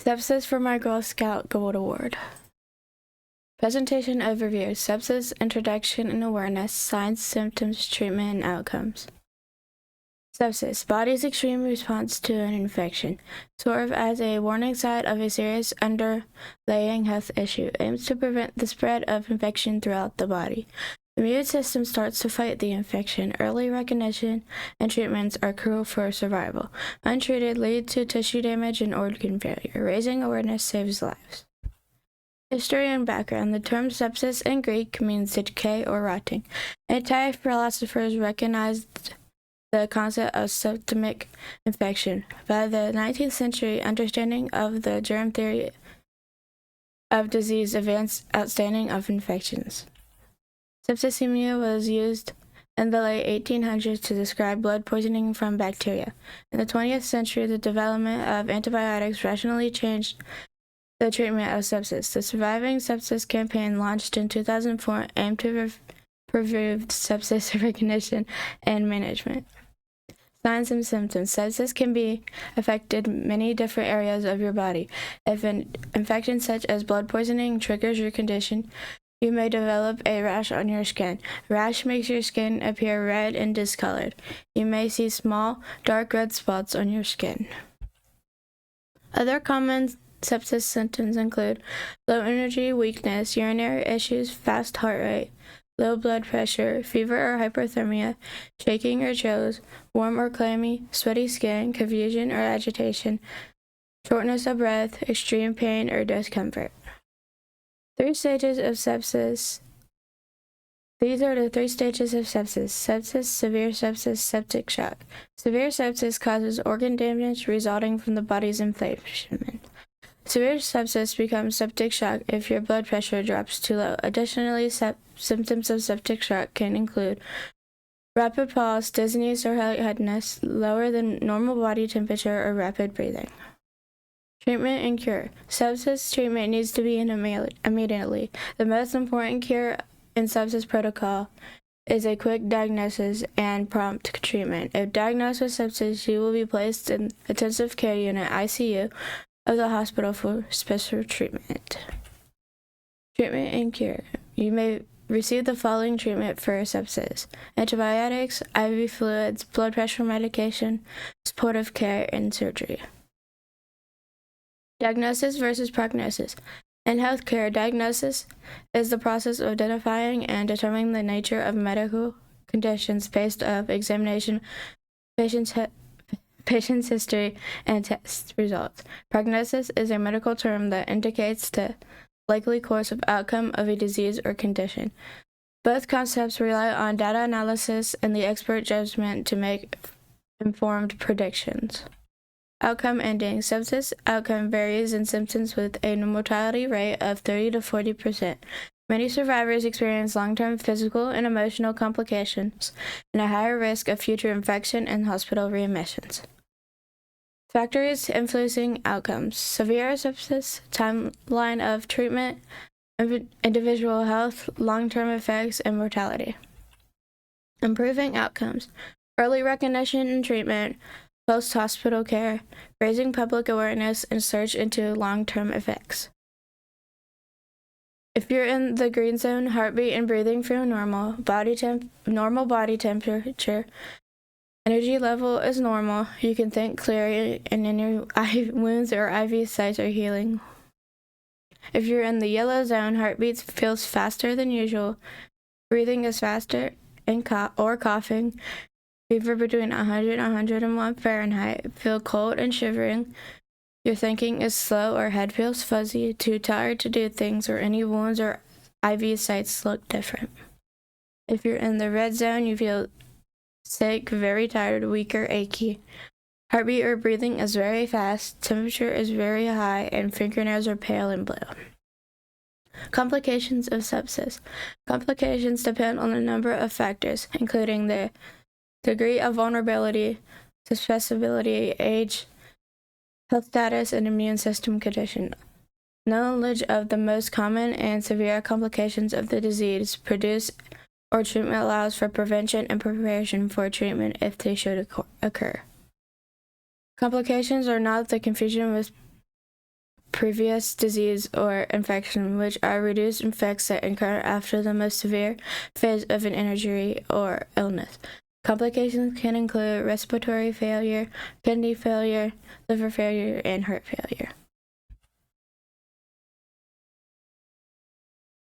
Sepsis for my Girl Scout Gold Award. Presentation overview: sepsis, introduction and awareness, signs, symptoms, treatment, and outcomes. Sepsis, body's extreme response to an infection, serve as a warning sign of a serious underlying health issue, aims to prevent the spread of infection throughout the body. The immune system starts to fight the infection. Early recognition and treatments are crucial for survival. Untreated lead to tissue damage and organ failure. Raising awareness saves lives. History and background. The term sepsis in Greek means decay or rotting. Anti-philosophers recognized the concept of septic infection. By the 19th century, understanding of the germ theory of disease advanced outstanding of infections. Septicemia was used in the late 1800s to describe blood poisoning from bacteria. In the 20th century, the development of antibiotics rationally changed the treatment of sepsis. The Surviving Sepsis campaign, launched in 2004, aimed to improve sepsis recognition and management. Signs and symptoms. Sepsis can be affected many different areas of your body. If an infection such as blood poisoning triggers your condition, you may develop a rash on your skin. Rash makes your skin appear red and discolored. You may see small, dark red spots on your skin. Other common sepsis symptoms include low energy, weakness, urinary issues, fast heart rate, low blood pressure, fever or hypothermia, shaking or chills, warm or clammy, sweaty skin, confusion or agitation, shortness of breath, extreme pain or discomfort. 3 stages of sepsis. These are the 3 stages of sepsis: sepsis, severe sepsis, septic shock. Severe sepsis causes organ damage resulting from the body's inflammation. Severe sepsis becomes septic shock if your blood pressure drops too low. Additionally, symptoms of septic shock can include rapid pulse, dizziness or lightheadedness, lower than normal body temperature, or rapid breathing. Treatment and cure. Sepsis treatment needs to begin immediately. The most important cure in sepsis protocol is a quick diagnosis and prompt treatment. If diagnosed with sepsis, you will be placed in intensive care unit (ICU) of the hospital for special treatment. Treatment and cure. You may receive the following treatment for sepsis: antibiotics, IV fluids, blood pressure medication, supportive care, and surgery. Diagnosis versus prognosis. In healthcare, diagnosis is the process of identifying and determining the nature of medical conditions based on examination, patient's history, and test results. Prognosis is a medical term that indicates the likely course of outcome of a disease or condition. Both concepts rely on data analysis and the expert judgment to make informed predictions. Outcome ending. Sepsis outcome varies in symptoms with a mortality rate of 30 to 40%. Many survivors experience long-term physical and emotional complications and a higher risk of future infection and hospital readmissions. Factors influencing outcomes: severe sepsis, timeline of treatment, individual health, long-term effects, and mortality. Improving outcomes: early recognition and treatment, post-hospital care, raising public awareness, and search into long-term effects. If you're in the green zone, heartbeat and breathing feel normal, normal body temperature, energy level is normal, you can think clearly, and any wounds or IV sites are healing. If you're in the yellow zone, heartbeat feels faster than usual, breathing is faster, or coughing, fever between 100 and 101 Fahrenheit, feel cold and shivering, your thinking is slow or head feels fuzzy, too tired to do things, or any wounds or IV sites look different. If you're in the red zone, you feel sick, very tired, weak, or achy. Heartbeat or breathing is very fast, temperature is very high, and fingernails are pale and blue. Complications of sepsis. Complications depend on a number of factors, including the degree of vulnerability, susceptibility, age, health status, and immune system condition. Knowledge of the most common and severe complications of the disease produced or treatment allows for prevention and preparation for treatment if they should occur. Complications are not the confusion with previous disease or infection, which are reduced effects that occur after the most severe phase of an injury or illness. Complications can include respiratory failure, kidney failure, liver failure, and heart failure.